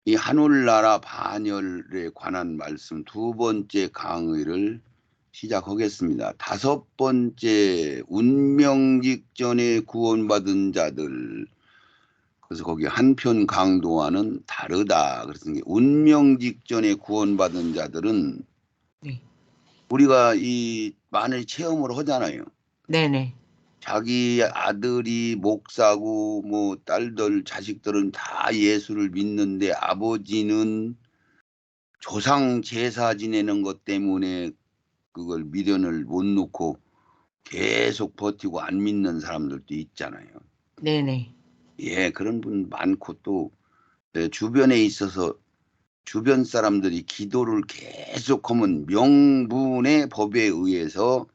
이 하늘나라 반열에 관한 말씀 두 번째 강의를 시작하겠습니다. 다섯 번째 운명 직전에 구원받은 자들. 그래서 거기 한편 강도와는 다르다. 그래서 이게 운명 직전에 구원받은 자들은 네. 우리가 이 많이 체험을 하잖아요. 네네. 자기 아들이 목사고 뭐 딸들 자식들은 다 예수를 믿는데 아버지는 조상 제사 지내는 것 때문에 그걸 미련을 못 놓고 계속 버티고 안 믿는 사람들도 있잖아요. 네네. 예, 그런 분 많고 또 주변에 있어서 주변 사람들이 기도를 계속하면 명분의 법에 의해서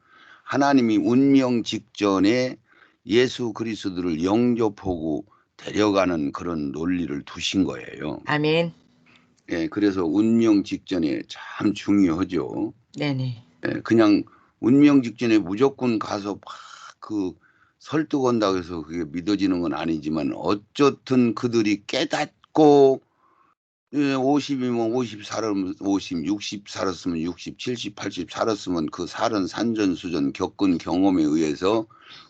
하나님이 운명 직전에 예수 그리스도를 영접하고 데려가는 그런 논리를 두신 거예요. 아멘. 예, 그래서 운명 직전에 참 중요하죠. 네네. 예, 그냥 운명 직전에 무조건 가서 막 그 설득한다고 해서 그게 믿어지는 건 아니지만 어쨌든 그들이 깨닫고 50이면 50 살았으면 50, 60 살았으면 60, 70, 80 살았으면 그 살은 산전수전 겪은 경험에 의해서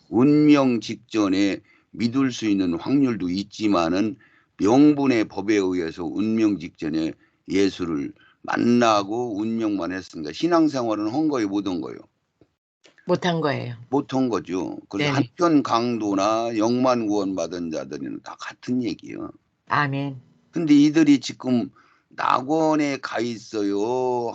운명 직전에 믿을 수 있는 확률도 있지만은 명분의 법에 의해서 운명 직전에 예수를 만나고 운명만 했습니다. 신앙생활은 한 거예요, 못 한 거예요? 못한 거예요. 못 한 거죠. 그래서 네네. 한편 강도나 영만 구원받은 자들은 다 같은 얘기예요. 아멘. 근데 이들이 지금 낙원에 가 있어요.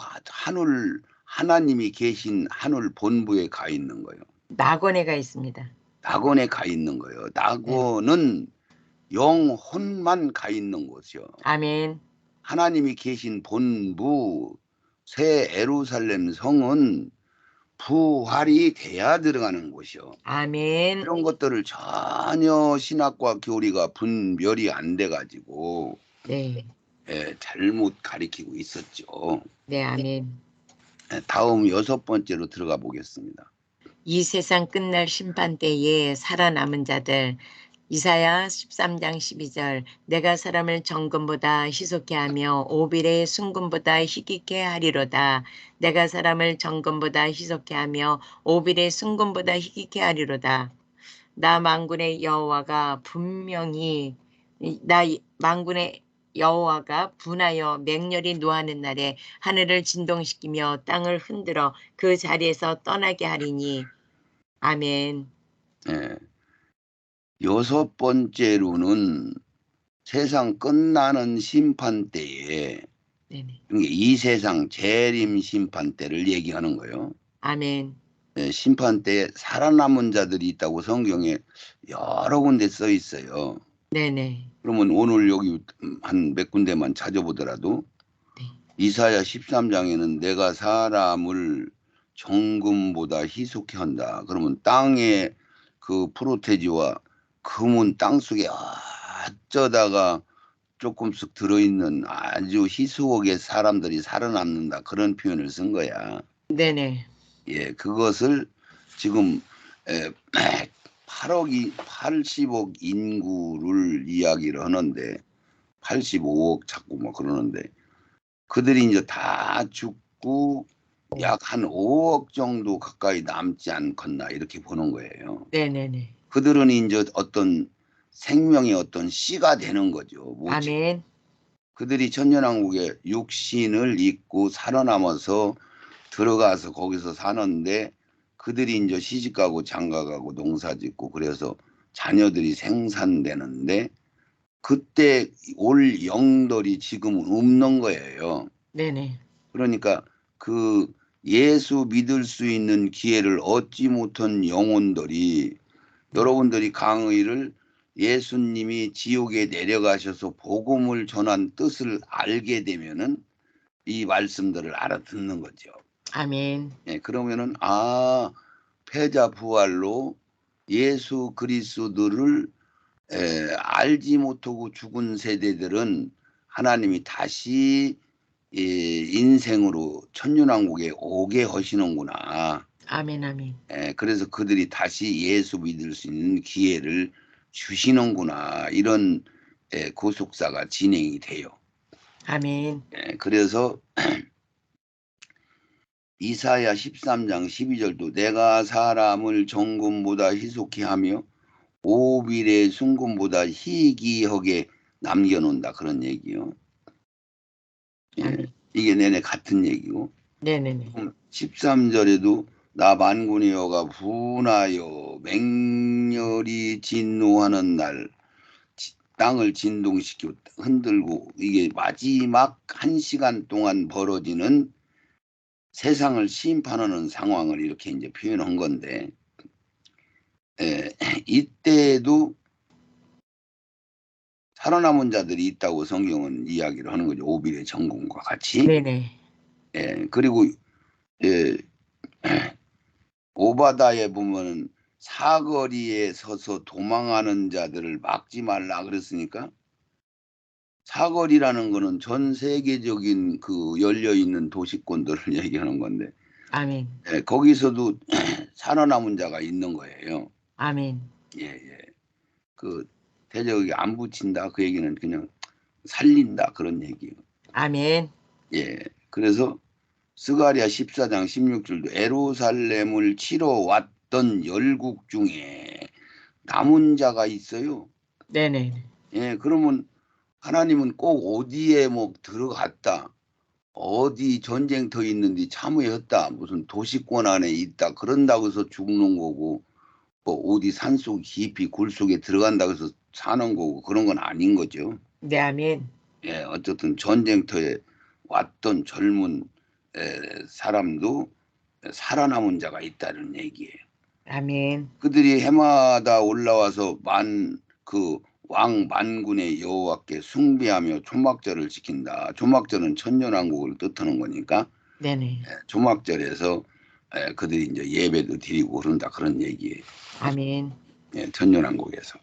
하나님이 계신 하늘 본부에 가 있는 거예요. 낙원에가 있습니다. 낙원에 가 있는 거예요. 네네. 낙원은 영혼만 가 있는 곳이요. 아멘. 하나님이 계신 본부, 새 예루살렘 성은 부활이 돼야 들어가는 곳이요. 아멘. 이런 것들을 전혀 신학과 교리가 분별이 안 돼가지고 네. 잘못 가리키고 있었죠. 네, 아멘. 다음 여섯 번째로 들어가 보겠습니다. 이 세상 끝날 심판 때에 살아남은 자들. 이사야 13장 12절. 내가 사람을 정금보다 희속케 하며 오빌의 순금보다 희귀케 하리로다. 내가 사람을 정금보다 희속케 하며 오빌의 순금보다 희귀케 하리로다. 나 만군의 여호와가 분명히 나 만군의 여호와가 분하여 맹렬히 노하는 날에 하늘을 진동시키며 땅을 흔들어 그 자리에서 떠나게 하리니. 아멘. 예, 여섯 번째로는 세상 끝나는 심판 때에 네네. 이 세상 재림 심판 때를 얘기하는 거예요. 아멘. 심판 때에 살아남은 자들이 있다고 성경에 여러 군데 써 있어요. 네네. 그러면 오늘 여기 한 몇 군데만 찾아보더라도 네. 이사야 13장에는 내가 사람을 정금보다 희속케 한다. 그러면 땅에 그 프로테지와 금은 땅속에 어쩌다가 조금씩 들어있는 아주 희소하게 사람들이 살아남는다. 그런 표현을 쓴 거야. 네네. 예, 그것을 지금 80억 인구를 이야기를 하는데 85억 자꾸 뭐 그러는데 그들이 이제 다 죽고 약 한 5억 정도 가까이 남지 않겠나 이렇게 보는 거예요. 네네네. 그들은 이제 어떤 생명의 어떤 씨가 되는 거죠. 뭐지? 아멘. 그들이 천년왕국에 육신을 입고 살아남아서 들어가서 거기서 사는데 그들이 이제 시집가고 장가가고 농사짓고 그래서 자녀들이 생산되는데 그때 올 영들이 지금은 없는 거예요. 네네. 그러니까 그 예수 믿을 수 있는 기회를 얻지 못한 영혼들이 네. 여러분들이 강의를 예수님이 지옥에 내려가셔서 복음을 전한 뜻을 알게 되면은 이 말씀들을 알아듣는 거죠. 아멘. 예, 그러면은 패자 부활로 예수 그리스도를 알지 못하고 죽은 세대들은 하나님이 다시 인생으로 천년왕국에 오게 하시는구나. 아멘. 아멘. 그래서 그들이 다시 예수 믿을 수 있는 기회를 주시는구나. 이런 고속사가 진행이 돼요. 아멘. 예, 그래서 이사야 13장 12절도 내가 사람을 정금보다 희속히 하며 오빌의 순금보다 희귀하게 남겨놓는다. 그런 얘기요. 예, 아멘. 이게 내내 같은 얘기고. 네네네. 13절에도 나 만군의 여가 분하여 맹렬히 진노하는 날 땅을 진동시켜 흔들고, 이게 마지막 1시간 동안 벌어지는 세상을 심판하는 상황을 이렇게 이제 표현한 건데, 이때에도 살아남은 자들이 있다고 성경은 이야기를 하는 거죠. 오빌의 전공과 같이. 네네. 그리고 예, 오바다에 보면은 사거리에 서서 도망하는 자들을 막지 말라 그랬으니까, 사거리라는 거는 전 세계적인 그 열려 있는 도시권들을 얘기하는 건데, 아멘. 거기서도 살아남은 자가 있는 거예요. 아멘. 예, 예. 그 대적이 안 붙인다 그 얘기는 그냥 살린다 그런 얘기예요. 아멘. 예. 그래서 스가랴 14장 16절도 에루살렘을 치러 왔던 열국 중에 남은 자가 있어요. 네네. 예, 그러면 하나님은 꼭 어디에 뭐 들어갔다, 어디 전쟁터 있는데 참여했다, 무슨 도시권 안에 있다 그런다고 해서 죽는 거고, 뭐 어디 산속 깊이 굴 속에 들어간다고 해서 사는 거고 그런 건 아닌 거죠. 네, 아멘. 예, 어쨌든 전쟁터에 왔던 젊은 사람도 살아남은 자가 있다는 얘기예요. 아멘. 그들이 해마다 올라와서 그 왕 만군의 여호와께 숭배하며 초막절을 지킨다. 초막절은 천년왕국을 뜻하는 거니까 네네. 초막절에서 그들이 이제 예배도 드리고 그런다 그런 얘기예요. 아멘. 천년왕국에서.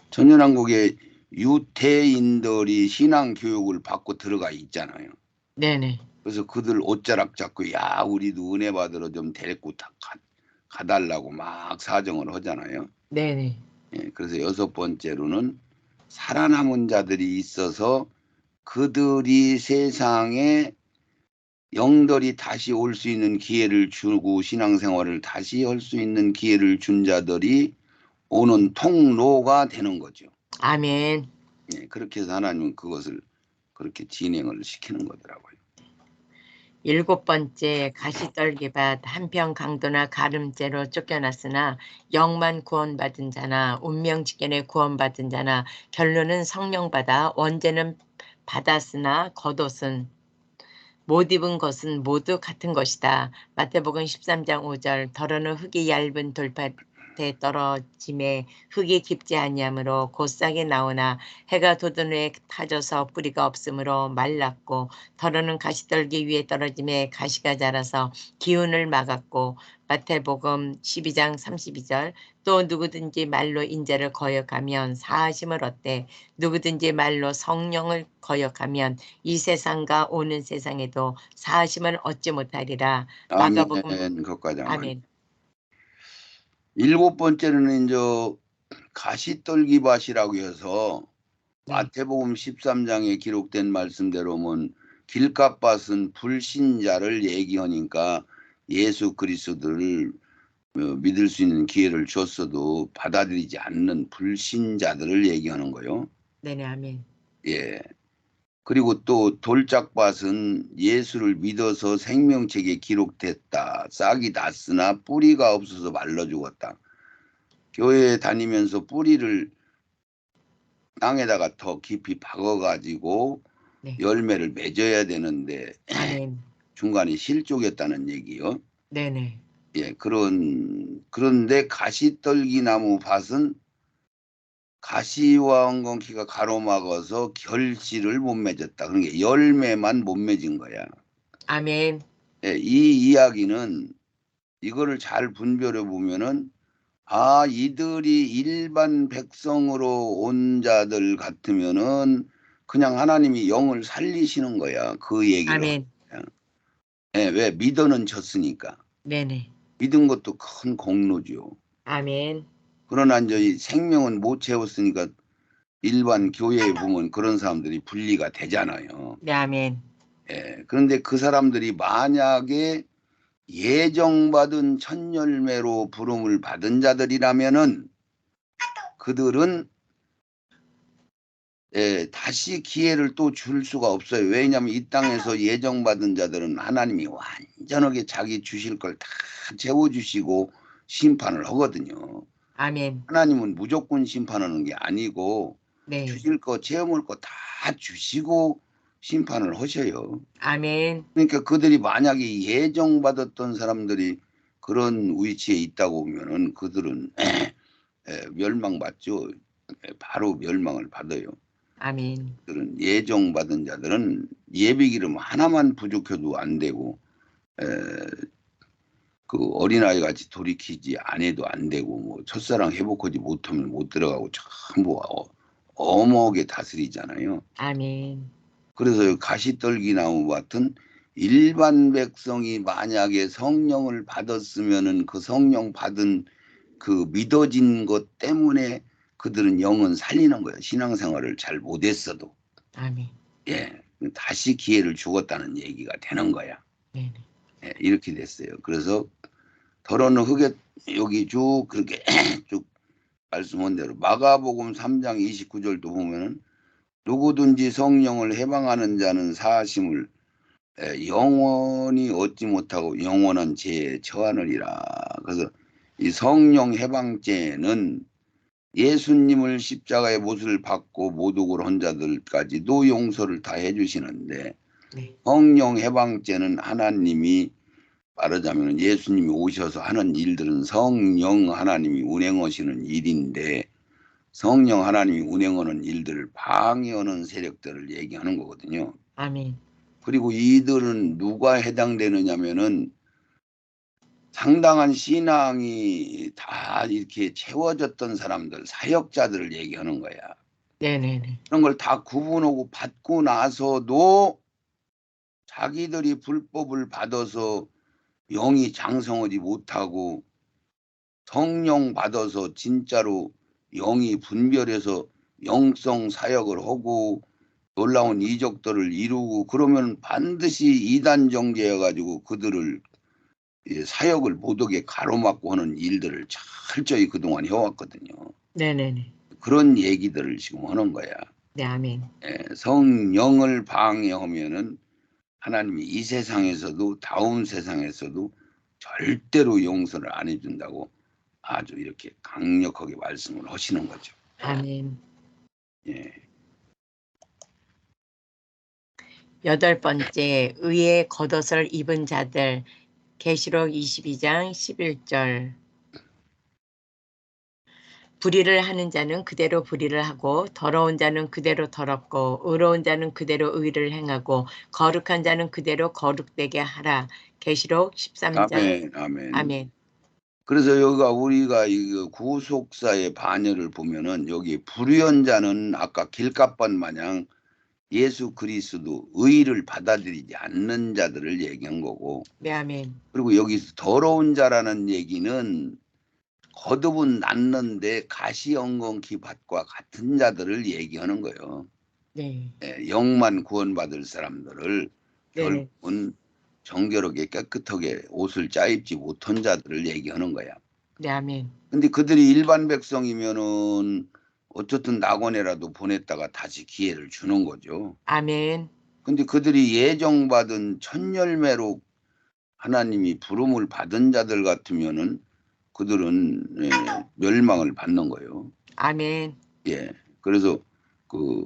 천년왕국에 유태인들이 신앙 교육을 받고 들어가 있잖아요. 네네. 그래서 그들 옷자락 잡고 야 우리도 은혜 받으러 좀 데리고 가달라고 막 사정을 하잖아요. 네네. 그래서 6번째로는 살아남은 자들이 있어서 그들이 세상에 영들이 다시 올 수 있는 기회를 주고 신앙생활을 다시 할 수 있는 기회를 준 자들이 오는 통로가 되는 거죠. 아멘. 그렇게 해서 하나님은 그것을 그렇게 진행을 시키는 거더라고요. 7번째 가시떨기밭 한평 강도나 가름죄로 쫓겨났으나 영만 구원받은 자나 운명직견에 구원받은 자나 결론은 성령받아 원죄는 받았으나 겉옷은 못 입은 것은 모두 같은 것이다. 마태복음 13장 5절 더러는 흙이 얇은 돌밭에 떨어짐에 흙이 깊지 아니하므로 곧 싹이 나오나 해가 돋은 후에 타져서 뿌리가 없으므로 말랐고 더러는 가시떨기 위에 떨어짐에 가시가 자라서 기운을 막았고 마태복음 12장 32절 또 누구든지 말로 인자를 거역하면 사하심을 얻되 누구든지 말로 성령을 거역하면 이 세상과 오는 세상에도 사하심을 얻지 못하리라. 마가복음. 아멘. 그것까지 하면. 아멘. 7번째는 이제 가시떨기밭이라고 해서 네. 마태복음 13장에 기록된 말씀대로면 길갓밭은 불신자를 얘기하니까 예수 그리스도를 믿을 수 있는 기회를 줬어도 받아들이지 않는 불신자들을 얘기하는 거요. 네네. 아멘. 예. 그리고 또 돌짝밭은 예수를 믿어서 생명책에 기록됐다. 싹이 났으나 뿌리가 없어서 말라 죽었다. 교회에 다니면서 뿌리를 땅에다가 더 깊이 박아가지고 네. 열매를 맺어야 되는데 아멘. 중간에 실족했다는 얘기요. 네네. 예, 그런데 가시떨기 나무 밭은 가시와 엉겅퀴가 가로막아서 결실을 못 맺었다. 그러니까 열매만 못 맺은 거야. 아멘. 예, 이 이야기는 이거를 잘 분별해 보면은 이들이 일반 백성으로 온 자들 같으면은 그냥 하나님이 영을 살리시는 거야. 그 얘기를 하는 아멘. 거야. 예, 왜? 믿어는 졌으니까. 네네. 믿은 것도 큰 공로죠. 아멘. 그러나 이제 이 생명은 못 채웠으니까 일반 교회에 보면 그런 사람들이 분리가 되잖아요. 네, 아멘. 예, 그런데 그 사람들이 만약에 예정받은 첫 열매로 부름을 받은 자들이라면은 그들은 다시 기회를 또 줄 수가 없어요. 왜냐하면 이 땅에서 예정받은 자들은 하나님이 완전하게 자기 주실 걸 다 채워주시고 심판을 하거든요. 아멘. 하나님은 무조건 심판하는 게 아니고 네. 주실 거 채워물 거 다 주시고 심판을 하셔요. 아멘. 그러니까 그들이 만약에 예정받았던 사람들이 그런 위치에 있다고 보면은 그들은 멸망받죠. 바로 멸망을 받아요. 아멘. 그들은 예정받은 자들은 예비기름 하나만 부족해도 안 되고 에, 그 어린아이 같이 돌이키지 않아도 안 되고 뭐 첫사랑 회복하지 못하면 못 들어가고 전부 엄하게 다스리잖아요. 아멘. 그래서 가시떨기 나무 같은 일반 백성이 만약에 성령을 받았으면은 그 성령 받은 그 믿어진 것 때문에 그들은 영은 살리는 거예요. 신앙생활을 잘 못했어도. 아멘. 예, 다시 기회를 주었다는 얘기가 되는 거야. 네. 예, 이렇게 됐어요. 그래서 더러는 흙에 여기 쭉 그렇게 쭉 말씀한 대로 마가복음 3장 29절도 보면은 누구든지 성령을 해방하는 자는 사하심을 영원히 얻지 못하고 영원한 죄에 처하느니라. 그래서 이 성령 해방죄는 예수님을 십자가의 못을 받고 모독을 한 자들까지도 용서를 다 해주시는데 네. 성령 해방죄는 하나님이 말하자면 예수님이 오셔서 하는 일들은 성령 하나님이 운행하시는 일인데 성령 하나님이 운행하는 일들을 방해하는 세력들을 얘기하는 거거든요. 아멘. 그리고 이들은 누가 해당되느냐면은 상당한 신앙이 다 이렇게 채워졌던 사람들, 사역자들을 얘기하는 거야. 네네네. 그런 걸 다 구분하고 받고 나서도 자기들이 불법을 받아서 영이 장성하지 못하고 성령 받아서 진짜로 영이 분별해서 영성 사역을 하고 놀라운 이적들을 이루고 그러면 반드시 이단 정죄해 가지고 그들을 사역을 못하게 가로막고 하는 일들을 철저히 그동안 해왔거든요. 네네네. 그런 얘기들을 지금 하는 거야. 네, 아멘. 성령을 방해하면은 하나님이 이 세상에서도 다음 세상에서도 절대로 용서를 안 해준다고 아주 이렇게 강력하게 말씀을 하시는 거죠. 아멘. 예. 8번째, 의의 겉옷을 입은 자들. 계시록 22장 11절. 불의를 하는 자는 그대로 불의를 하고 더러운 자는 그대로 더럽고 의로운 자는 그대로 의를 행하고 거룩한 자는 그대로 거룩되게 하라. 계시록 13장. 아멘, 아멘. 아멘. 그래서 여기가 우리가 이 구속사의 반열을 보면은 여기 불의한 자는 아까 길가반 마냥 예수 그리스도 의를 받아들이지 않는 자들을 얘기한 거고 네, 아멘. 그리고 여기서 더러운 자라는 얘기는 거듭은 났는데 가시엉겅히 밭과 같은 자들을 얘기하는 거예요. 네. 영만 구원받을 사람들을 네네. 결국은 정결하게 깨끗하게 옷을 짜입지 못한 자들을 얘기하는 거야. 네, 아멘. 근데 그들이 일반 백성이면은 어쨌든 낙원에라도 보냈다가 다시 기회를 주는 거죠. 아멘. 근데 그들이 예정받은 첫 열매로 하나님이 부름을 받은 자들 같으면은 그들은 멸망을 받는 거예요. 아멘. 예. 그래서 그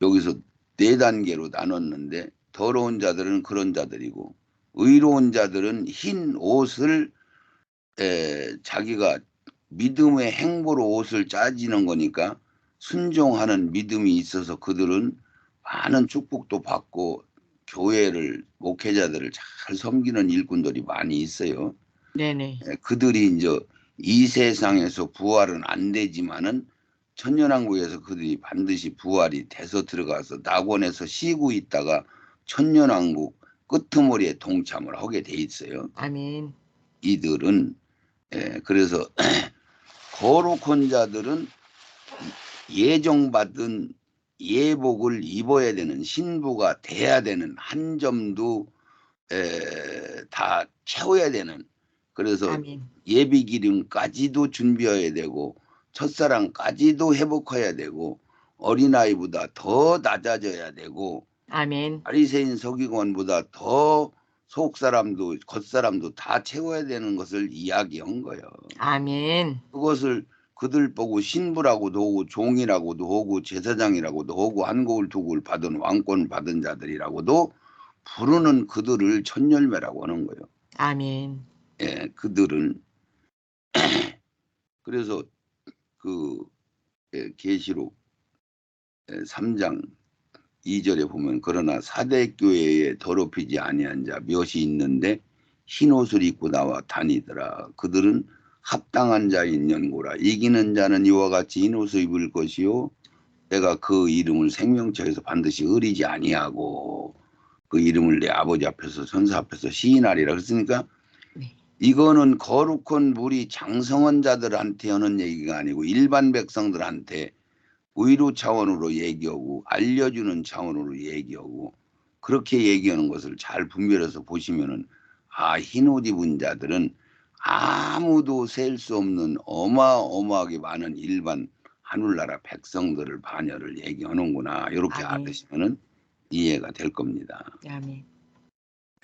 여기서 네 단계로 나눴는데 더러운 자들은 그런 자들이고 의로운 자들은 흰 옷을 자기가 믿음의 행보로 옷을 짜지는 거니까 순종하는 믿음이 있어서 그들은 많은 축복도 받고 교회를 목회자들을 잘 섬기는 일꾼들이 많이 있어요. 네네. 그들이 이제 이 세상에서 부활은 안 되지만은 천년왕국에서 그들이 반드시 부활이 돼서 들어가서 낙원에서 쉬고 있다가 천년왕국 끄트머리에 동참을 하게 돼 있어요. 아멘. 이들은 그래서 거룩한 자들은 예정받은 예복을 입어야 되는 신부가 돼야 되는 한 점도 다 채워야 되는, 그래서 아멘. 예비 기름까지도 준비해야 되고 첫사랑까지도 회복해야 되고 어린아이보다 더 낮아져야 되고 아멘. 바리새인 서기관보다 더 속사람도 겉사람도 다 채워야 되는 것을 이야기한 거예요. 아멘. 그것을 그들 보고 신부라고도 하고 종이라고도 하고 제사장이라고도 하고 한국을 두국을 받은 왕권 받은 자들이라고도 부르는 그들을 천열매라고 하는 거예요. 아멘. 예, 그들은 그래서 그 계시록 3장 2절에 보면 그러나 사대 교회에 더럽히지 아니한 자 몇이 있는데 흰 옷을 입고 나와 다니더라. 그들은 합당한 자인 연고라. 이기는 자는 이와 같이 흰 옷을 입을 것이요 내가 그 이름을 생명책에서 반드시 흐리지 아니하고 그 이름을 내 아버지 앞에서 천사 앞에서 시인하리라. 그랬으니까 네. 이거는 거룩한 물이 장성한 자들한테 하는 얘기가 아니고 일반 백성들한테 의료 차원으로 얘기하고 알려주는 차원으로 얘기하고 그렇게 얘기하는 것을 잘 분별해서 보시면은 흰옷 입은 자들은 아무도 셀 수 없는 어마어마하게 많은 일반 하늘나라 백성들을 반열을 얘기하는구나 이렇게 아멘. 알으시면은 이해가 될 겁니다. 아멘.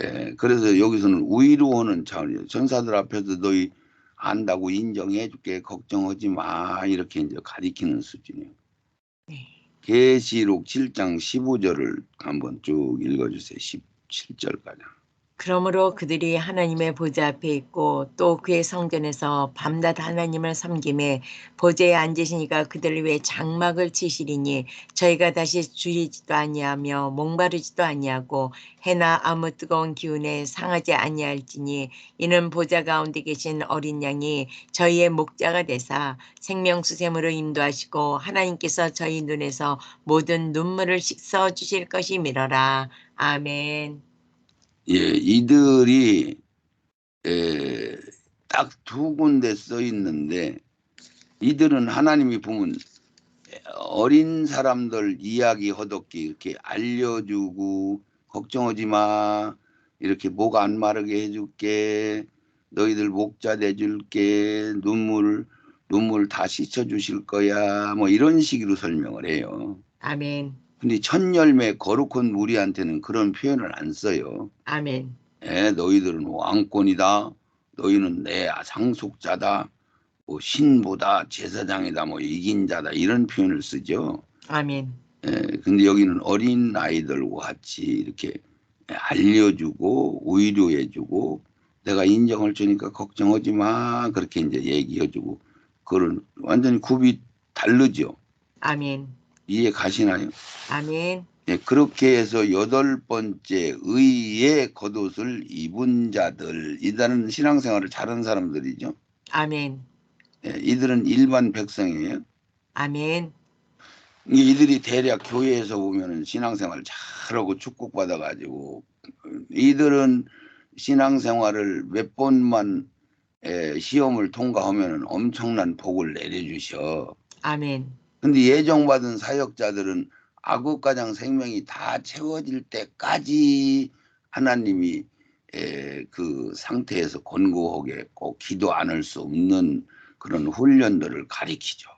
예, 그래서 여기서는 위로하는 차원이에요. 전사들 앞에서 너희 안다고 인정해 줄게 걱정하지 마 이렇게 이제 가리키는 수준이에요. 네. 계시록 7장 15절을 한번 쭉 읽어주세요. 17절까지. 그러므로 그들이 하나님의 보좌 앞에 있고 또 그의 성전에서 밤낮 하나님을 섬김에 보좌에 앉으시니까 그들을 위해 장막을 치시리니 저희가 다시 줄이지도 아니하며 목마르지도 아니하고 해나 아무 뜨거운 기운에 상하지 아니할지니 이는 보좌 가운데 계신 어린 양이 저희의 목자가 되사 생명수샘으로 인도하시고 하나님께서 저희 눈에서 모든 눈물을 씻어 주실 것이미러라. 아멘. 예, 이들이 딱 두 군데 써 있는데 이들은 하나님이 보면 어린 사람들 이야기 허덕기 이렇게 알려주고 걱정하지 마 이렇게 목 안 마르게 해줄게 너희들 목자 내줄게 눈물 다 씻어주실 거야 뭐 이런 식으로 설명을 해요. 아멘. 근데 첫 열매 거룩한 무리한테는 그런 표현을 안 써요. 아멘. 너희들은 왕권이다. 너희는 내 상속자다. 뭐 신부다. 제사장이다. 뭐 이긴 자다. 이런 표현을 쓰죠. 아멘. 근데 여기는 어린 아이들과 같이 이렇게 알려주고 위로해주고 내가 인정할 테니까 걱정하지 마. 그렇게 이제 얘기해주고 그런 완전히 굽이 다르죠. 아멘. 이해 가시나요? 아멘. 그렇게 해서 8번째 의의 겉옷을 입은 자들 이들은 신앙생활을 잘하는 사람들이죠. 아멘. 이들은 일반 백성이에요. 아멘. 이들이 대략 교회에서 보면은 신앙생활 잘하고 축복받아가지고 이들은 신앙생활을 몇 번만 시험을 통과하면은 엄청난 복을 내려주셔. 아멘. 근데 예정받은 사역자들은 아구가장 생명이 다 채워질 때까지 하나님이 그 상태에서 권고하게 꼭 기도 안 할 수 없는 그런 훈련들을 가리키죠.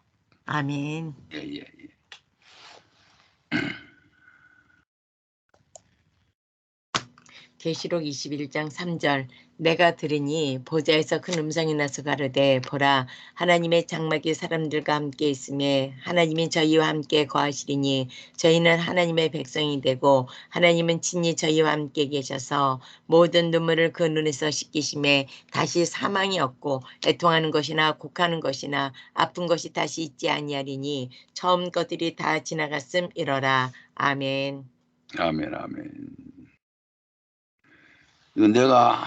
아멘. 예. 계시록 21장 3절 내가 들으니 보좌에서 큰 음성이 나서 가로되 보라 하나님의 장막이 사람들과 함께 있음에 하나님이 저희와 함께 거하시리니 저희는 하나님의 백성이 되고 하나님은 친히 저희와 함께 계셔서 모든 눈물을 그 눈에서 씻기심에 다시 사망이 없고 애통하는 것이나 곡하는 것이나 아픈 것이 다시 있지 아니하리니 처음 것들이 다 지나갔음 이러라. 아멘. 아멘. 이거 내가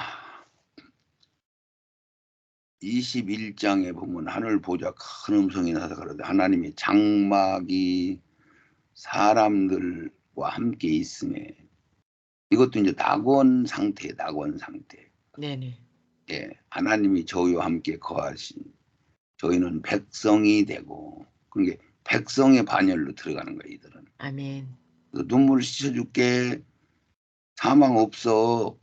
21장에 보면 하늘 보좌 큰 음성이 나서 가로되 하나님의 장막이 사람들과 함께 있음에 이것도 이제 낙원 상태. 네네. 하나님이 저희와 함께 거하신 저희는 백성이 되고 그러니까 백성의 반열로 들어가는 거야, 이들은. 아멘. 눈물 씻어줄게. 사망 없어.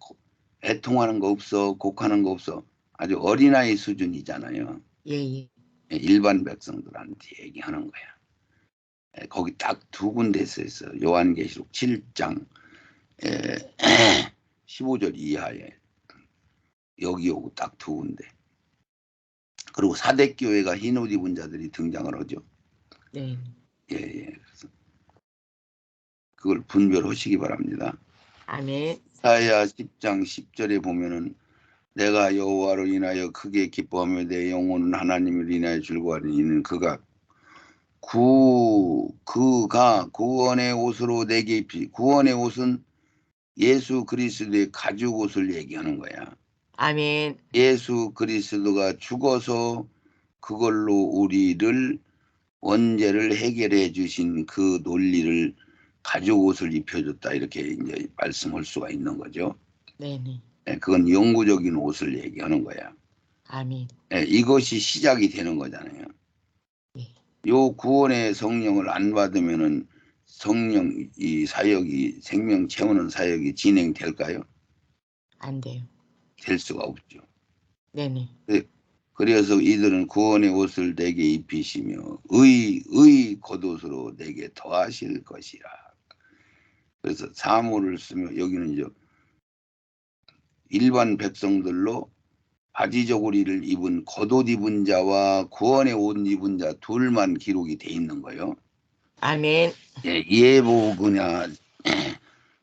애통하는 거 없어. 곡하는 거 없어. 아주 어린아이 수준이잖아요. 예, 예. 일반 백성들한테 얘기하는 거야. 거기 딱 두 군데서 있어요. 요한계시록 7장 15절 이하에 여기 오고 딱 두 군데. 그리고 사대교회가 흰옷 입은 자들이 등장을 하죠. 네. 예, 예. 그래서 그걸 분별하시기 바랍니다. 아멘. 이사야 10장 10절에 보면은 내가 여호와로 인하여 크게 기뻐하며 내 영혼은 하나님을 인하여 즐거워하니 이는 그가 구원의 옷으로 내게 입히. 구원의 옷은 예수 그리스도의 가죽 옷을 얘기하는 거야. 아멘. 예수 그리스도가 죽어서 그걸로 우리를 원죄를 해결해 주신 그 논리를 가죽 옷을 입혀줬다, 이렇게 이제 말씀할 수가 있는 거죠. 네네. 그건 영구적인 옷을 얘기하는 거야. 아멘. 이것이 시작이 되는 거잖아요. 네. 요 구원의 성령을 안 받으면은 성령 이 사역이, 생명 채우는 사역이 진행될까요? 안 돼요. 될 수가 없죠. 네네. 그래서 이들은 구원의 옷을 내게 입히시며 의 겉옷으로 내게 더하실 것이라. 그래서 사물을 쓰며 여기는 이제 일반 백성들로 바지 저고리를 입은 겉옷 입은 자와 구원의 옷 입은 자 둘만 기록이 돼 있는 거예요. 아멘. 예복이나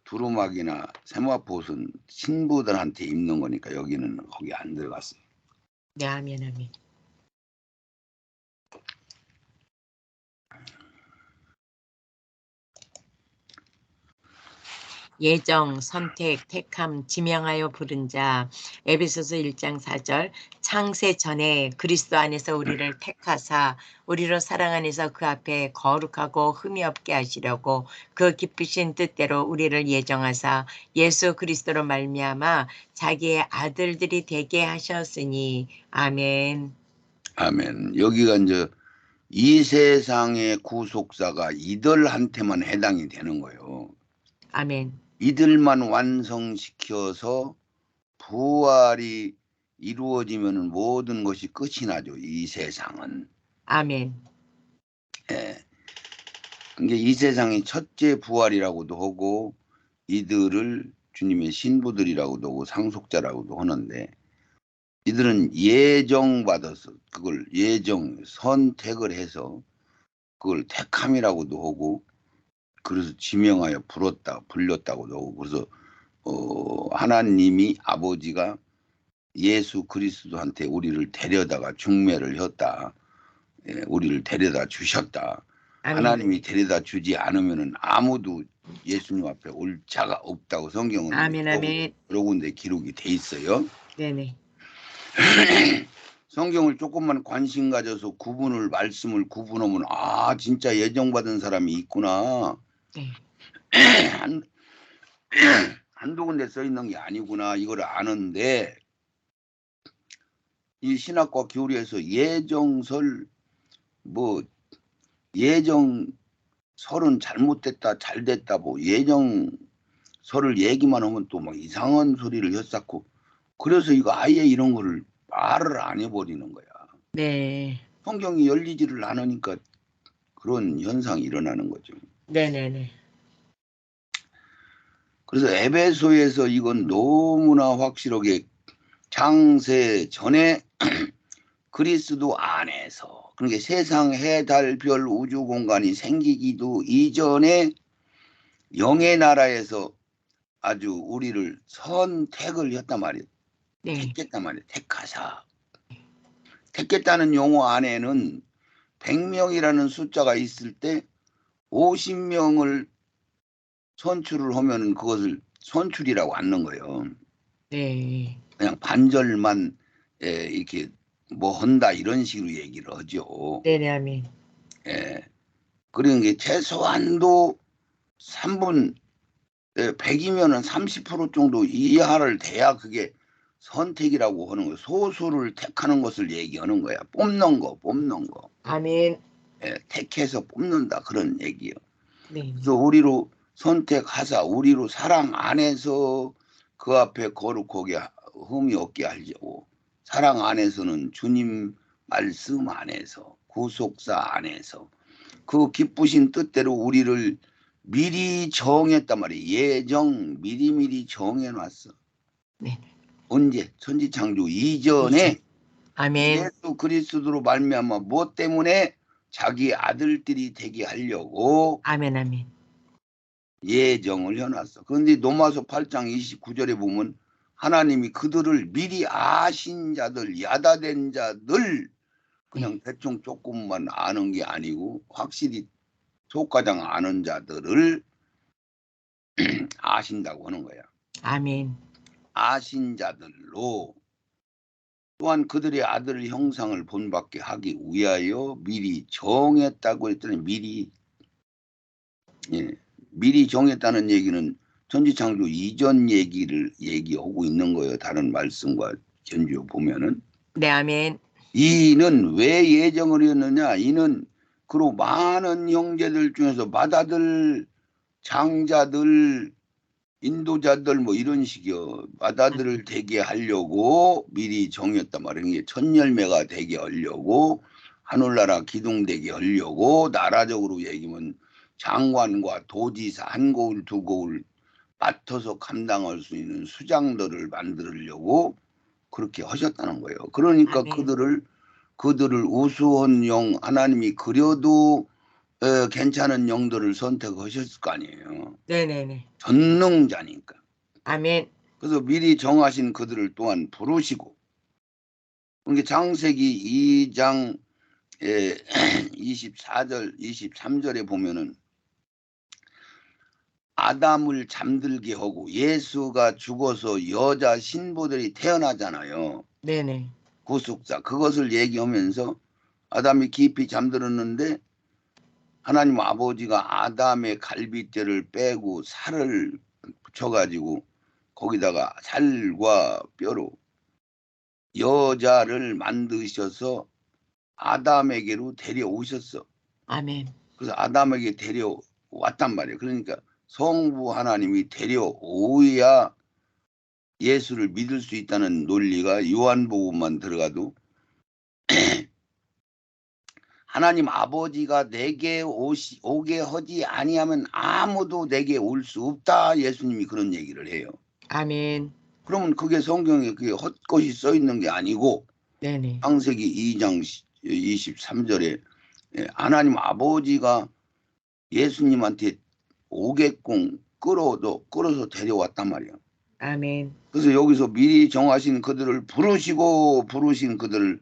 두루마기나 세마포옷은 신부들한테 입는 거니까 여기는 거기 안 들어갔어요. 네, 아멘, 아멘. 예정, 선택, 택함, 지명하여 부른 자. 에베소서 1장 4절. 창세 전에 그리스도 안에서 우리를 택하사 우리로 사랑 안에서 그 앞에 거룩하고 흠이 없게 하시려고 그 기쁘신 뜻대로 우리를 예정하사 예수 그리스도로 말미암아 자기의 아들들이 되게 하셨으니. 아멘. 아멘. 여기가 이제 이 세상의 구속사가 이들한테만 해당이 되는 거예요. 아멘. 이들만 완성시켜서 부활이 이루어지면 모든 것이 끝이 나죠. 이 세상은. 아멘. 예. 이게 이 세상의 첫째 부활이라고도 하고 이들을 주님의 신부들이라고도 하고 상속자라고도 하는데, 이들은 예정받아서 그걸 선택을 해서 그걸 택함이라고도 하고, 그래서 지명하여 불렸다고도 하고, 그래서 하나님이 아버지가 예수 그리스도한테 우리를 데려다가 중매를 했다. 우리를 데려다 주셨다. 아멘. 하나님이 데려다 주지 않으면은 아무도 예수님 앞에 올 자가 없다고 성경은 아멘, 아멘. 여러 군데 기록이 돼 있어요. 네네. 성경을 조금만 관심 가져서 말씀을 구분하면 진짜 예정받은 사람이 있구나. 네. 한두 군데 써 있는 게 아니구나, 이걸 아는데, 이 신학과 교리에서 예정설은 잘못됐다 잘됐다 예정설을 얘기만 하면 또 막 이상한 소리를 엿쌓고, 그래서 이거 아예 이런 거를 말을 안 해버리는 거야. 네. 성경이 열리지를 않으니까 그런 현상이 일어나는 거죠. 네네네. 그래서 에베소에서 이건 너무나 확실하게 창세 전에 그리스도 안에서, 그러니까 세상 해, 달, 별, 우주 공간이 생기기도 이전에 영의 나라에서 아주 우리를 선택을 했단 말이에요. 네. 택했단 말이에요. 택하사. 택했다는 용어 안에는 100명이라는 숫자가 있을 때 50명을 선출을 하면 그것을 선출이라고 않는 거예요. 네. 그냥 반절만 이렇게 한다 이런 식으로 얘기를 하죠. 네네, 아멘. 그런 게 최소한도 3분 100이면은 30% 정도 이하를 돼야 그게 선택이라고 하는 거예요. 소수를 택하는 것을 얘기하는 거야. 뽑는 거. 아멘. 택해서 뽑는다 그런 얘기요. 네. 그래서 우리로 선택하사 우리로 사랑 안에서 그 앞에 거룩하게 흠이 없게 하려고 사랑 안에서는 주님 말씀 안에서 구속사 안에서 그 기쁘신 뜻대로 우리를 미리 정했단 말이에요. 예정 미리미리 정해놨어. 네. 언제? 천지창조 이전에 아멘. 예수 그리스도로 말미암아 무엇 때문에 자기 아들들이 되게 하려고 아멘. 아멘. 예정을 해놨어. 그런데 로마서 8장 29절에 보면 하나님이 그들을 미리 아신 자들, 야다된 자들 그냥 대충 조금만 아는 게 아니고 확실히 속가장 아는 자들을 아신다고 하는 거야. 아멘. 아신 자들로 또한 그들의 아들의 형상을 본받게 하기 위하여 미리 정했다고 했더니 미리 정했다는 얘기는 천지창조 이전 얘기를 얘기하고 있는 거예요. 다른 말씀과 견주어 보면은. 네. 아멘. 이는 왜 예정을 했느냐? 이는 그로 많은 형제들 중에서 맏아들, 장자들, 인도자들 뭐 이런 식이요. 맏아들을 되게 하려고 미리 정했단 말이에요. 이게 첫 열매가 되게 하려고 하늘나라 기둥되게 하려고 나라적으로 얘기하면 장관과 도지사 한 고을 두 고을 맡아서 감당할 수 있는 수장들을 만들려고 그렇게 하셨다는 거예요. 그러니까 아멘. 그들을 우수한 영 하나님이 그려도 괜찮은 영들을 선택하셨을 거 아니에요. 네네네. 전능자니까. 아멘. 그래서 미리 정하신 그들을 또한 부르시고 그러니까 창세기 2장 24절 23절에 보면은 아담을 잠들게 하고 예수가 죽어서 여자 신부들이 태어나잖아요. 네네. 구속사 그것을 얘기하면서 아담이 깊이 잠들었는데 하나님 아버지가 아담의 갈비뼈를 빼고 살을 붙여가지고 거기다가 살과 뼈로 여자를 만드셔서 아담에게로 데려오셨어. 아멘. 그래서 아담에게 데려왔단 말이에요. 그러니까 성부 하나님이 데려오야 예수를 믿을 수 있다는 논리가 요한복음만 들어가도 하나님 아버지가 내게 오게 하지 아니하면 아무도 내게 올 수 없다. 예수님이 그런 얘기를 해요. 아멘. 그러면 그게 성경에 그게 헛것이 써 있는 게 아니고 네네. 창세기 2장 23절에 하나님 아버지가 예수님한테 오게끔 끌어서 데려왔단 말이야. 아멘. 그래서 여기서 미리 정하신 그들을 부르신 그들을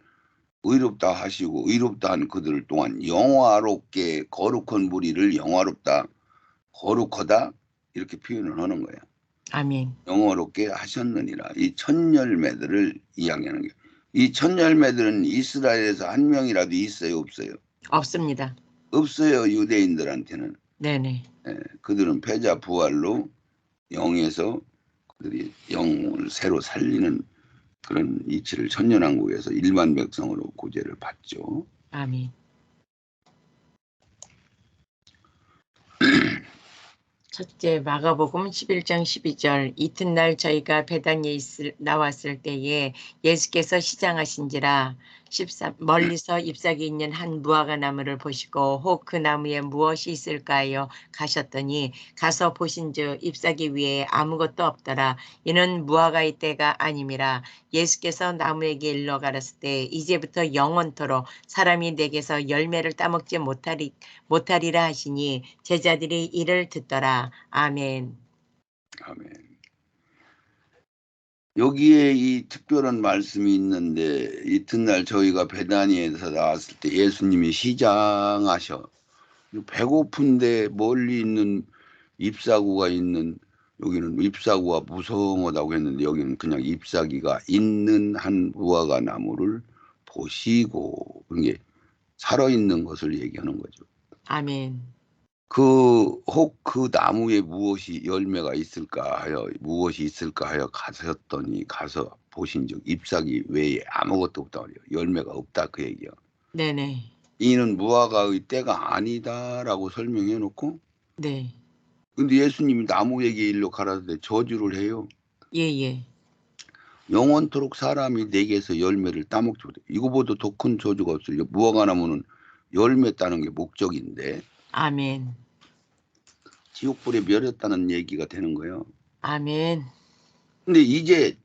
의롭다 하시고 의롭다 한 그들을 또한 영화롭게 거룩한 무리를 영화롭다 거룩하다 이렇게 표현을 하는 거야. 아멘. 영화롭게 하셨느니라. 이 첫 열매들을 이야기하는 거야. 이 첫 열매들은 이스라엘에서 한 명이라도 있어요 없어요? 없습니다. 없어요. 유대인들한테는. 네네. 그들은 패자 부활로 영에서 그들이 영을 새로 살리는 그런 이치를 천년왕국에서 일반 백성으로 구제를 받죠. 아멘. 첫째 마가복음 11장 12절 이튿날 저희가 베다니에 나왔을 때에 예수께서 시장하신지라 13 멀리서 잎사귀 있는 한 무화과 나무를 보시고 혹 그 나무에 무엇이 있을까요 가셨더니 가서 보신즉 잎사귀 위에 아무것도 없더라. 이는 무화과의 때가 아님이라. 예수께서 나무에게 일러 가라사대 때 이제부터 영원토록 사람이 내게서 열매를 따먹지 못하리라 하시니 제자들이 이를 듣더라. 아멘. 아멘. 여기에 이 특별한 말씀이 있는데 이튿날 저희가 베다니에서 나왔을 때 예수님이 시장하셔. 배고픈데 멀리 있는 잎사구가 있는 여기는 잎사구가 무성하다고 했는데 여기는 그냥 잎사귀가 있는 한 무화과 나무를 보시고 그게 살아있는 것을 얘기하는 거죠. 아멘. 혹 그 나무에 무엇이 열매가 있을까 하여 가셨더니 가서 보신즉 잎사귀 외에 아무것도 없다 그래요. 열매가 없다 그 얘기야. 네네. 이는 무화과의 때가 아니다라고 설명해 놓고, 네. 근데 예수님이 나무에게 일로 가라사대 저주를 해요. 예. 영원토록 사람이 내게서 열매를 따먹지 못해. 이거보다 더 큰 저주가 없어요. 무화과 나무는 열매 따는 게 목적인데 아멘. 지옥불에 멸했다는 얘기가 되는 거예요. 아멘. 근데 이제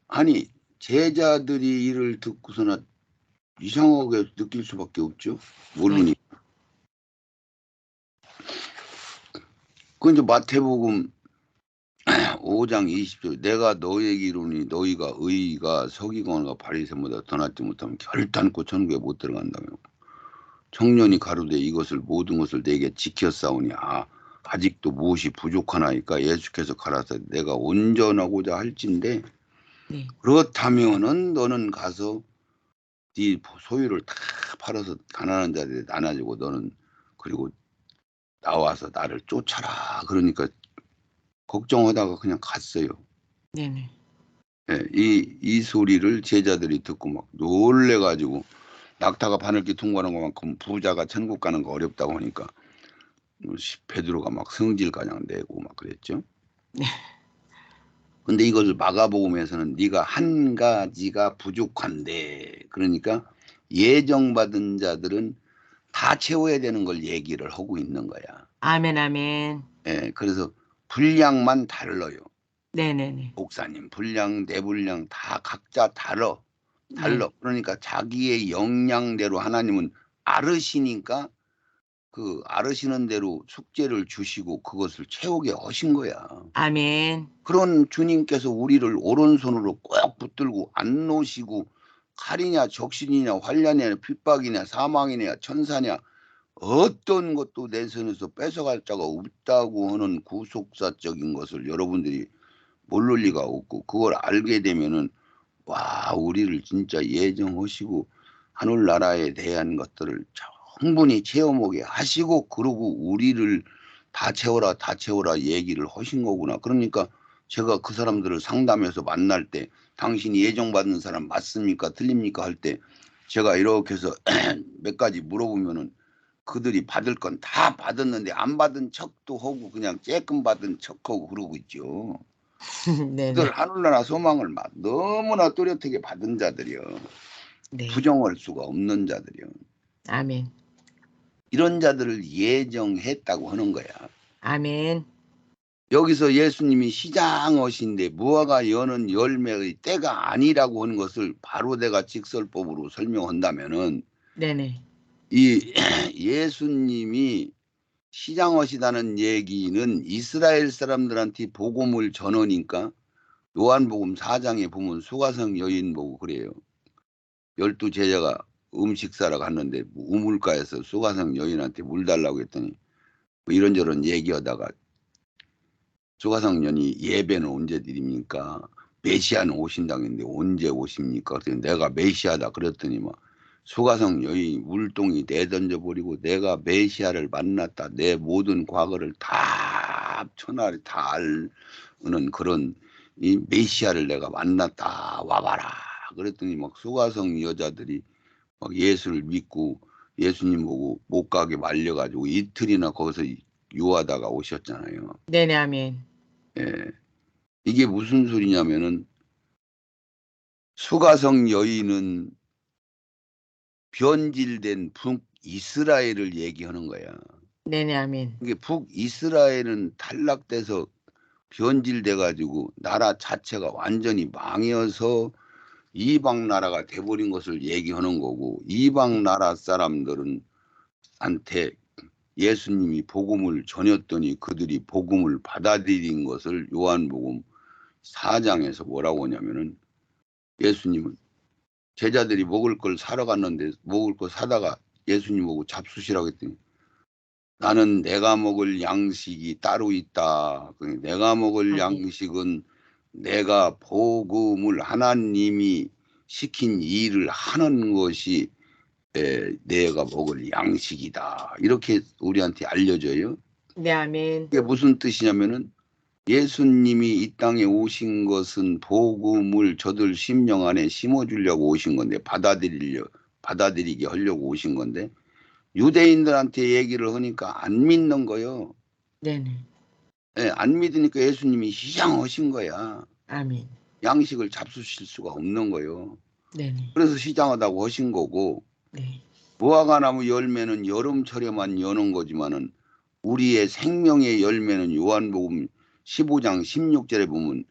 아니 제자들이 이를 듣고서는 이상하게 느낄 수밖에 없죠. 모르니. 그 이제 마태복음 5장 20절 내가 너에게 이르노니 너희가 의가 서기관과 바리새인보다 더 낫지 못하면 결단코 천국에 못 들어간다며. 청년이 가로되 이것을 모든 것을 내게 지켰사오니 아직도 무엇이 부족하나이까. 예수께서 가라사대 내가 온전하고자 할진대 네. 그렇다면은 너는 가서 네 소유를 다 팔아서 가난한 자들에 나눠주고 너는 그리고 나와서 나를 쫓아라. 그러니까 걱정하다가 그냥 갔어요. 네네. 예, 이 소리를 제자들이 듣고 막 놀래가지고 낙타가 바늘길 통과하는 것만큼 부자가 천국 가는 거 어렵다고 하니까 베드로가 막 성질가냥 내고 막 그랬죠. 네. 근데 이것을 마가복음에서는 네가 한 가지가 부족한데 그러니까 예정받은 자들은 다 채워야 되는 걸 얘기를 하고 있는 거야. 아멘, 아멘. 예, 그래서 분량만 달라요. 네네네. 목사님 분량, 내 분량 다 각자 달라. 네. 그러니까 자기의 역량대로 하나님은 아르시니까 그 아르시는 대로 숙제를 주시고 그것을 채우게 하신 거야. 아멘. 그런 주님께서 우리를 오른손으로 꼭 붙들고 안 놓으시고 칼이냐 적신이냐 환란이냐 핍박이냐 사망이냐 천사냐 어떤 것도 내 손에서 뺏어갈 자가 없다고 하는 구속사적인 것을 여러분들이 모를 리가 없고 그걸 알게 되면은 와 우리를 진짜 예정하시고 하늘나라에 대한 것들을 충분히 체험하게 하시고 그러고 우리를 다 채워라 얘기를 하신 거구나. 그러니까 제가 그 사람들을 상담해서 만날 때 당신이 예정받은 사람 맞습니까 틀립니까 할 때 제가 이렇게 해서 몇 가지 물어보면은 그들이 받을 건 다 받았는데 안 받은 척도 하고 그냥 쬐끔 받은 척하고 그러고 있죠. 그들 네네. 하늘나라 소망을 너무나 또렷하게 받은 자들이요. 네. 부정할 수가 없는 자들이요. 아멘. 이런 자들을 예정했다고 하는 거야. 아멘. 여기서 예수님이 시장하신데 무화과 여는 열매의 때가 아니라고 하는 것을 바로 내가 직설법으로 설명한다면은 네네. 이 예수님이 시장하시다는 얘기는 이스라엘 사람들한테 복음을 전하니까 요한복음 4장에 보면 수가성 여인 보고 그래요. 12제자가 음식 사러 갔는데 우물가에서 수가성 여인한테 물 달라고 했더니 뭐 이런저런 얘기하다가 수가성 여인이 예배는 언제 드립니까? 메시아는 오신다고 했는데 언제 오십니까? 그랬더니 내가 메시아다 그랬더니 막 수가성 여인 물동이 내던져 버리고 내가 메시아를 만났다. 내 모든 과거를 다 천하를 다 아는 그런 이 메시아를 내가 만났다. 와봐라. 그랬더니 막 수가성 여자들이 막 예수를 믿고 예수님 보고 못 가게 말려가지고 이틀이나 거기서 유하다가 오셨잖아요. 네네. 아멘. 예. 이게 무슨 소리냐면은 수가성 여인은 변질된 북이스라엘을 얘기하는 거야. 네네. 아멘. 이게 북이스라엘은 탈락돼서 변질돼가지고 나라 자체가 완전히 망해서 이방 나라가 돼버린 것을 얘기하는 거고 이방 나라 사람들은 한테 예수님이 복음을 전했더니 그들이 복음을 받아들인 것을 요한복음 4장에서 뭐라고 하냐면은 예수님은 제자들이 먹을 걸 사러 갔는데 먹을 거 사다가 예수님 보고 잡수시라고 했더니 나는 내가 먹을 양식이 따로 있다. 내가 먹을 아멘. 양식은 내가 복음을 하나님이 시킨 일을 하는 것이 내가 먹을 양식이다. 이렇게 우리한테 알려줘요. 네. 아멘. 이게 무슨 뜻이냐면은 예수님이 이 땅에 오신 것은 복음을 저들 심령 안에 심어주려고 오신 건데 받아들이게 하려고 오신 건데 유대인들한테 얘기를 하니까 안 믿는 거요. 네네. 예, 안 믿으니까 예수님이 시장하신 거야. 아멘. 양식을 잡수실 수가 없는 거요. 네네. 그래서 시장하다고 하신 거고 네. 무화과나무 열매는 여름철에만 여는 거지만은 우리의 생명의 열매는 요한복음 15장 16절에 보면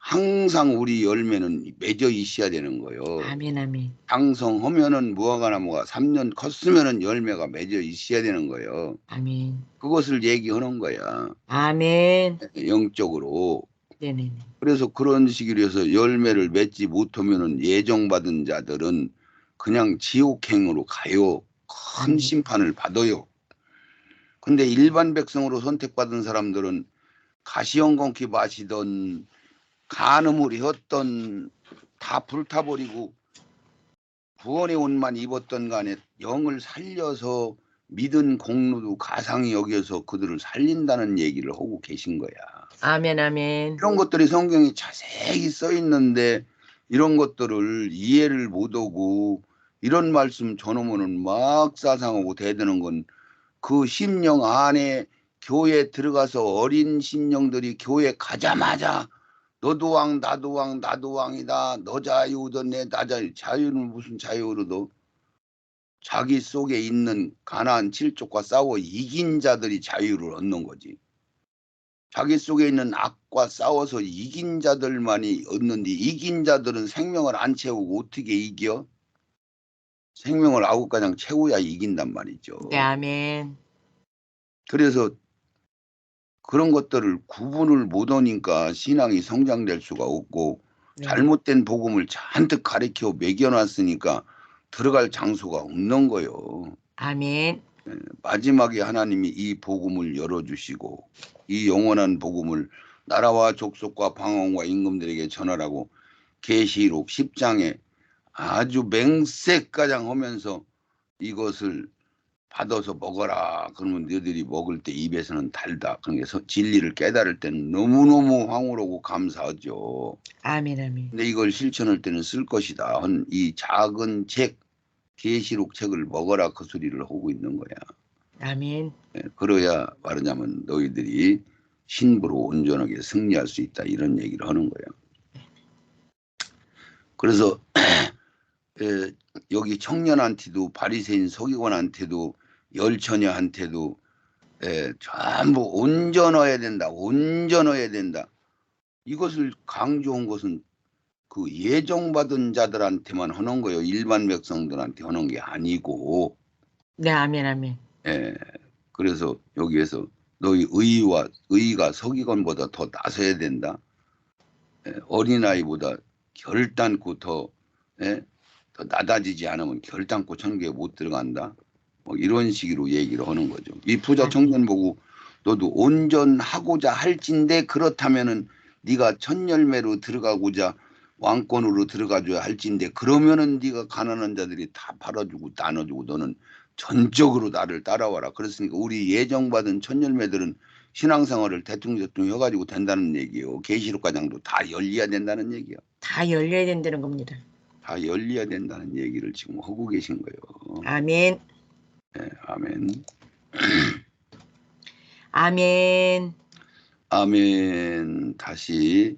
항상 우리 열매는 맺어 있어야 되는 거예요. 아멘. 아멘. 장성하면은 무화과나무가 3년 컸으면은 열매가 맺어 있어야 되는 거예요. 아멘. 그것을 얘기하는 거야. 아멘. 영적으로. 네네네. 그래서 그런 식으로 해서 열매를 맺지 못하면은 예정받은 자들은 그냥 지옥행으로 가요. 큰 아멘. 심판을 받아요. 근데 일반 백성으로 선택받은 사람들은 가시형공기 마시던 간음을 했던 다 불타버리고 구원의 옷만 입었던 간에 영을 살려서 믿은 공로도 가상히 여겨서 그들을 살린다는 얘기를 하고 계신 거야. 아멘. 아멘. 이런 것들이 성경에 자세히 써 있는데 이런 것들을 이해를 못하고 이런 말씀 전하면은 막 사상하고 대드는 건 그 심령 안에 교회 들어가서 어린 심령들이 교회 가자마자 너도 왕 나도 왕 나도 왕이다 너 자유든 내 나 자유 자유는 무슨 자유로도 자기 속에 있는 가나안 7족과 싸워 이긴 자들이 자유를 얻는 거지. 자기 속에 있는 악과 싸워서 이긴 자들만이 얻는데 이긴 자들은 생명을 안 채우고 어떻게 이겨? 생명을 아홉 가장 채워야 이긴단 말이죠. 네. 아멘. 그래서 그런 것들을 구분을 못 하니까 신앙이 성장될 수가 없고 네. 잘못된 복음을 잔뜩 가르쳐 먹여놨으니까 들어갈 장소가 없는 거요. 아멘. 마지막에 하나님이 이 복음을 열어주시고 이 영원한 복음을 나라와 족속과 방언과 임금들에게 전하라고 계시록 10장에 아주 맹세가장 하면서 이것을 받아서 먹어라. 그러면 너희들이 먹을 때 입에서는 달다. 그러니까 진리를 깨달을 때는 너무너무 황홀하고 감사하죠. 아멘. 아멘. 근데 이걸 실천할 때는 쓸 것이다. 한 이 작은 책, 계시록 책을 먹어라. 그 소리를 하고 있는 거야. 아멘. 그래야 말하자면 너희들이 신부로 온전하게 승리할 수 있다. 이런 얘기를 하는 거예요. 그래서 여기 청년한테도 바리새인 서기관한테도 열처녀한테도 전부 온전해야 된다. 온전해야 된다. 이것을 강조한 것은 그 예정받은 자들한테만 하는 거예요. 일반 백성들한테 하는 게 아니고. 네. 아멘. 아멘. 그래서 여기에서 너희 의가 서기관보다 더 나서야 된다. 어린아이보다 결단코 더 낮아지지 않으면 결단코 천국에 못 들어간다. 뭐 이런 식으로 얘기를 하는 거죠. 이 부자 청년 보고 너도 온전하고자 할진데 그렇다면은 네가 첫 열매로 들어가고자 왕권으로 들어가줘야 할진데 그러면은 네가 가난한 자들이 다 팔아주고 나눠주고 너는 전적으로 나를 따라와라. 그렇으니까 우리 예정받은 첫 열매들은 신앙생활을 대충대충 해가지고 된다는 얘기예요. 계시록 과장도 다 열려야 된다는 얘기야. 다 열려야 된다는 겁니다. 다 열려야 된다는 얘기를 지금 하고 계신 거예요. 아멘. 네, 아멘. 아멘. 아멘. 다시